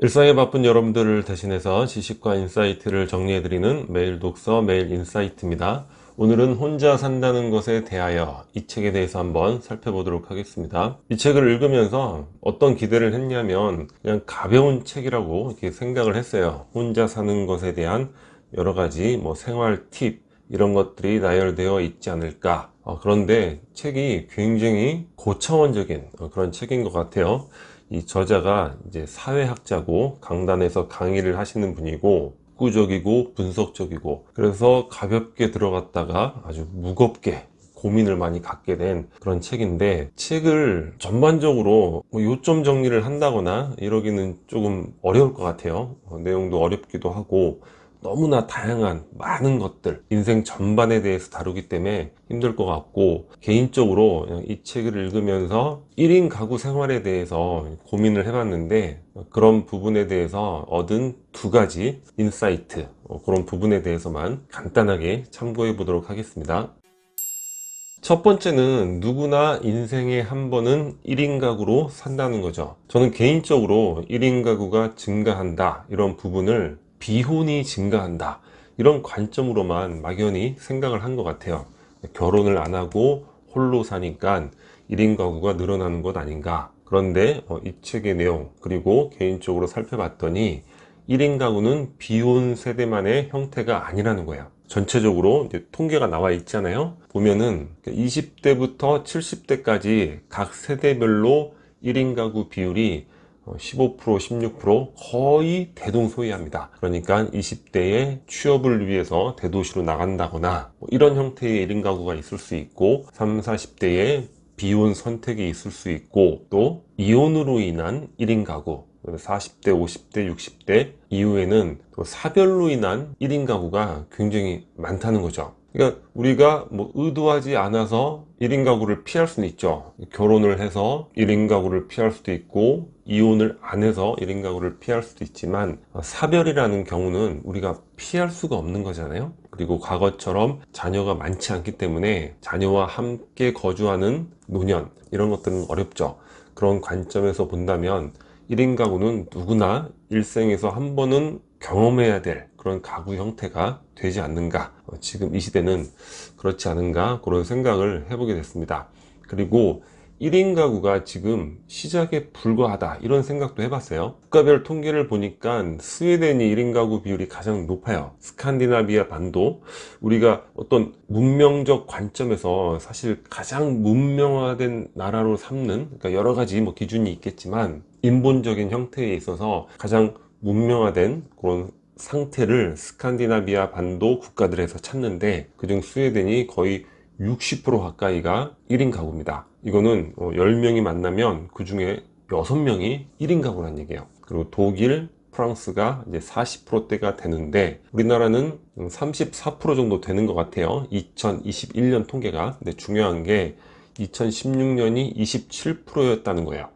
일상에 바쁜 여러분들을 대신해서 지식과 인사이트를 정리해드리는 매일 독서 매일 인사이트입니다. 오늘은 혼자 산다는 것에 대하여 이 책에 대해서 한번 살펴보도록 하겠습니다. 이 책을 읽으면서 어떤 기대를 했냐면 그냥 가벼운 책이라고 이렇게 생각을 했어요. 혼자 사는 것에 대한 여러 가지 생활 팁 이런 것들이 나열되어 있지 않을까. 그런데 책이 굉장히 고차원적인 그런 책인 것 같아요. 이 저자가 이제 사회학자고 강단에서 강의를 하시는 분이고 구적이고 분석적이고, 그래서 가볍게 들어갔다가 아주 무겁게 고민을 많이 갖게 된 그런 책인데, 책을 전반적으로 요점 정리를 한다거나 이러기는 조금 어려울 것 같아요. 내용도 어렵기도 하고 너무나 다양한 많은 것들, 인생 전반에 대해서 다루기 때문에 힘들 것 같고, 개인적으로 이 책을 읽으면서 1인 가구 생활에 대해서 고민을 해봤는데, 그런 부분에 대해서 얻은 두 가지 인사이트, 그런 부분에 대해서만 간단하게 참고해 보도록 하겠습니다. 첫 번째는 누구나 인생에 한 번은 1인 가구로 산다는 거죠. 저는 개인적으로 1인 가구가 증가한다, 이런 부분을 비혼이 증가한다, 이런 관점으로만 막연히 생각을 한 것 같아요. 결혼을 안 하고 홀로 사니까 1인 가구가 늘어나는 것 아닌가. 그런데 이 책의 내용 그리고 개인적으로 살펴봤더니 1인 가구는 비혼 세대만의 형태가 아니라는 거예요. 전체적으로 이제 통계가 나와 있잖아요. 보면은 20대부터 70대까지 각 세대별로 1인 가구 비율이 15%, 16% 거의 대동소이합니다. 그러니까 20대에 취업을 위해서 대도시로 나간다거나 이런 형태의 1인 가구가 있을 수 있고, 30, 40대에 비혼 선택이 있을 수 있고, 또 이혼으로 인한 1인 가구, 40대, 50대, 60대 이후에는 또 사별로 인한 1인 가구가 굉장히 많다는 거죠. 그러니까 우리가 의도하지 않아서 1인 가구를 피할 수는 있죠. 결혼을 해서 1인 가구를 피할 수도 있고, 이혼을 안 해서 1인 가구를 피할 수도 있지만, 사별이라는 경우는 우리가 피할 수가 없는 거잖아요. 그리고 과거처럼 자녀가 많지 않기 때문에 자녀와 함께 거주하는 노년, 이런 것들은 어렵죠. 그런 관점에서 본다면 1인 가구는 누구나 일생에서 한 번은 경험해야 될 그런 가구 형태가 되지 않는가. 지금 이 시대는 그렇지 않은가, 그런 생각을 해보게 됐습니다. 그리고 1인 가구가 지금 시작에 불과하다, 이런 생각도 해봤어요. 국가별 통계를 보니까 스웨덴이 1인 가구 비율이 가장 높아요. 스칸디나비아 반도, 우리가 어떤 문명적 관점에서 사실 가장 문명화된 나라로 삼는, 그러니까 여러 가지 기준이 있겠지만 인본적인 형태에 있어서 가장 문명화된 그런 상태를 스칸디나비아 반도 국가들에서 찾는데, 그중 스웨덴이 거의 60% 가까이가 1인 가구입니다. 이거는 10명이 만나면 그 중에 6명이 1인 가구란 얘기예요. 그리고 독일, 프랑스가 이제 40%대가 되는데, 우리나라는 34% 정도 되는 것 같아요. 2021년 통계가. 근데 중요한 게 2016년이 27%였다는 거예요.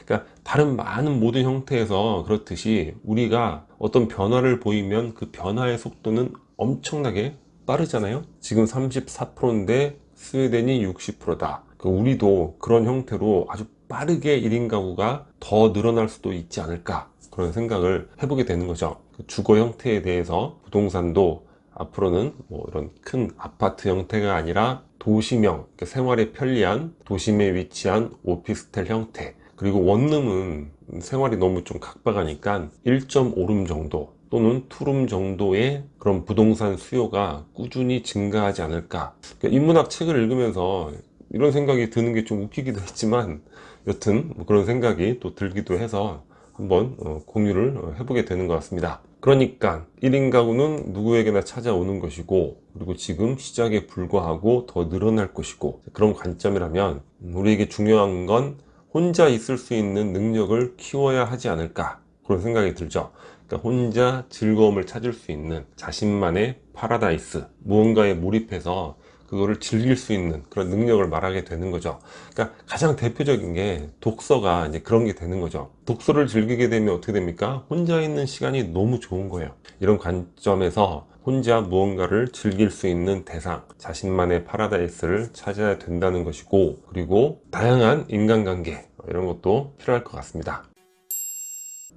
그러니까 다른 많은 모든 형태에서 그렇듯이 우리가 어떤 변화를 보이면 그 변화의 속도는 엄청나게 빠르잖아요. 지금 34%인데 스웨덴이 60%다. 우리도 그런 형태로 아주 빠르게 1인 가구가 더 늘어날 수도 있지 않을까, 그런 생각을 해보게 되는 거죠. 주거 형태에 대해서 부동산도 앞으로는 이런 큰 아파트 형태가 아니라 도시명, 생활에 편리한 도심에 위치한 오피스텔 형태, 그리고 원룸은 생활이 너무 좀 각박하니까 1.5룸 정도 또는 투룸 정도의 그런 부동산 수요가 꾸준히 증가하지 않을까. 그러니까 인문학 책을 읽으면서 이런 생각이 드는 게 좀 웃기기도 했지만, 여튼 그런 생각이 또 들기도 해서 한번 공유를 해보게 되는 것 같습니다. 그러니까 1인 가구는 누구에게나 찾아오는 것이고, 그리고 지금 시작에 불과하고 더 늘어날 것이고, 그런 관점이라면 우리에게 중요한 건 혼자 있을 수 있는 능력을 키워야 하지 않을까, 그런 생각이 들죠. 그러니까 혼자 즐거움을 찾을 수 있는 자신만의 파라다이스, 무언가에 몰입해서 그거를 즐길 수 있는 그런 능력을 말하게 되는 거죠. 그러니까 가장 대표적인 게 독서가 이제 그런 게 되는 거죠. 독서를 즐기게 되면 어떻게 됩니까? 혼자 있는 시간이 너무 좋은 거예요. 이런 관점에서 혼자 무언가를 즐길 수 있는 대상, 자신만의 파라다이스를 찾아야 된다는 것이고, 그리고 다양한 인간관계, 이런 것도 필요할 것 같습니다.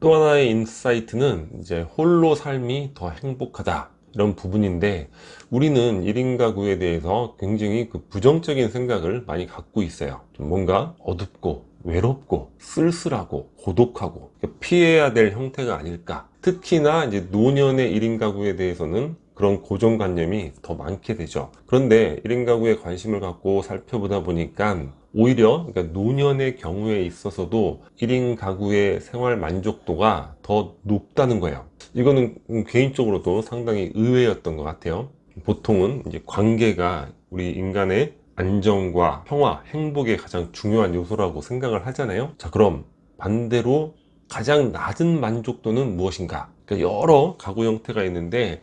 또 하나의 인사이트는 이제 홀로 삶이 더 행복하다, 이런 부분인데, 우리는 1인 가구에 대해서 굉장히 그 부정적인 생각을 많이 갖고 있어요. 좀 뭔가 어둡고 외롭고 쓸쓸하고 고독하고 피해야 될 형태가 아닐까. 특히나 이제 노년의 1인 가구에 대해서는 그런 고정관념이 더 많게 되죠. 그런데 1인 가구에 관심을 갖고 살펴보다 보니까 오히려 그러니까 노년의 경우에 있어서도 1인 가구의 생활 만족도가 더 높다는 거예요. 이거는 개인적으로도 상당히 의외였던 것 같아요. 보통은 이제 관계가 우리 인간의 안정과 평화, 행복의 가장 중요한 요소라고 생각을 하잖아요. 자, 그럼 반대로 가장 낮은 만족도는 무엇인가? 그러니까 여러 가구 형태가 있는데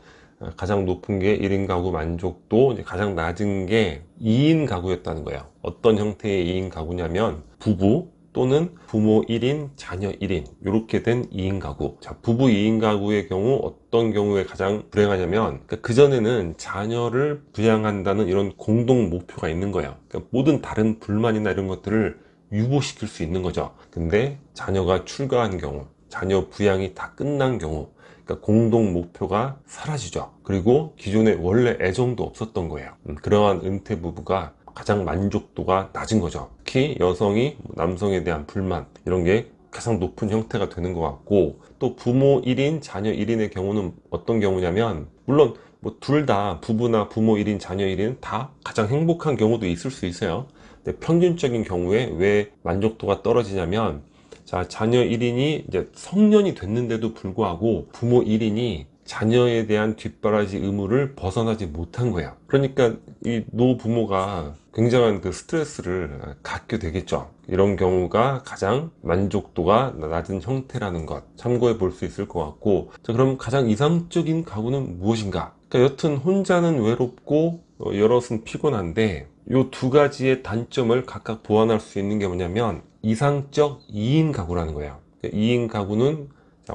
가장 높은 게 1인 가구 만족도, 이제 가장 낮은 게 2인 가구였다는 거예요. 어떤 형태의 2인 가구냐면 부부 또는 부모 1인, 자녀 1인 이렇게 된 2인 가구. 자, 부부 2인 가구의 경우 어떤 경우에 가장 불행하냐면 그전에는 자녀를 부양한다는 이런 공동 목표가 있는 거예요. 그러니까 모든 다른 불만이나 이런 것들을 유보시킬 수 있는 거죠. 근데 자녀가 출가한 경우, 자녀 부양이 다 끝난 경우, 그러니까 공동 목표가 사라지죠. 그리고 기존에 원래 애정도 없었던 거예요. 그러한 은퇴 부부가 가장 만족도가 낮은 거죠. 특히 여성이 남성에 대한 불만, 이런 게 가장 높은 형태가 되는 것 같고, 또 부모 1인, 자녀 1인의 경우는 어떤 경우냐면, 물론 뭐 둘 다 부부나 부모 1인, 자녀 1인 다 가장 행복한 경우도 있을 수 있어요. 근데 평균적인 경우에 왜 만족도가 떨어지냐면, 자, 자녀 1인이 이제 성년이 됐는데도 불구하고 부모 1인이 자녀에 대한 뒷바라지 의무를 벗어나지 못한 거야. 그러니까 이 노부모가 굉장한 그 스트레스를 갖게 되겠죠. 이런 경우가 가장 만족도가 낮은 형태라는 것 참고해 볼 수 있을 것 같고, 자, 그럼 가장 이상적인 가구는 무엇인가? 그러니까 여튼 혼자는 외롭고 여럿은 피곤한데, 이 두 가지의 단점을 각각 보완할 수 있는 게 뭐냐면 이상적 2인 가구라는 거예요. 2인 가구는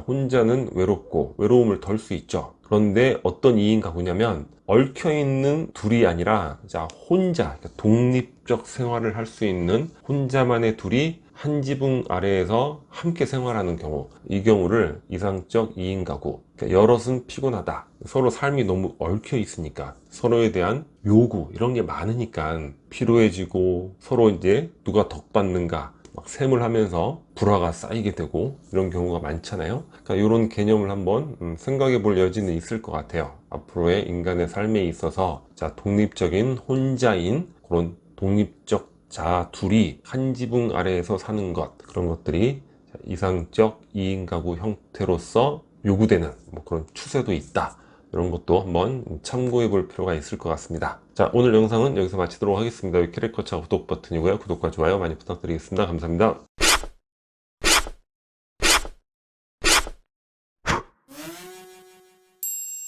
혼자는 외롭고 외로움을 덜 수 있죠. 그런데 어떤 2인 가구냐면 얽혀있는 둘이 아니라 혼자 독립적 생활을 할 수 있는 혼자만의 둘이 한 지붕 아래에서 함께 생활하는 경우, 이 경우를 이상적 2인 가구, 그러니까 여럿은 피곤하다, 서로 삶이 너무 얽혀 있으니까 서로에 대한 요구 이런 게 많으니까 피로해지고, 서로 이제 누가 덕받는가 막 셈을 하면서 불화가 쌓이게 되고, 이런 경우가 많잖아요. 그러니까 이런 개념을 한번 생각해 볼 여지는 있을 것 같아요. 앞으로의 인간의 삶에 있어서 독립적인 혼자인 그런 독립적 자 둘이 한 지붕 아래에서 사는 것, 그런 것들이 이상적 2인 가구 형태로서 요구되는 뭐 그런 추세도 있다. 이런 것도 한번 참고해 볼 필요가 있을 것 같습니다. 자, 오늘 영상은 여기서 마치도록 하겠습니다. 캐릭터차 구독 버튼이고요. 구독과 좋아요 많이 부탁드리겠습니다. 감사합니다.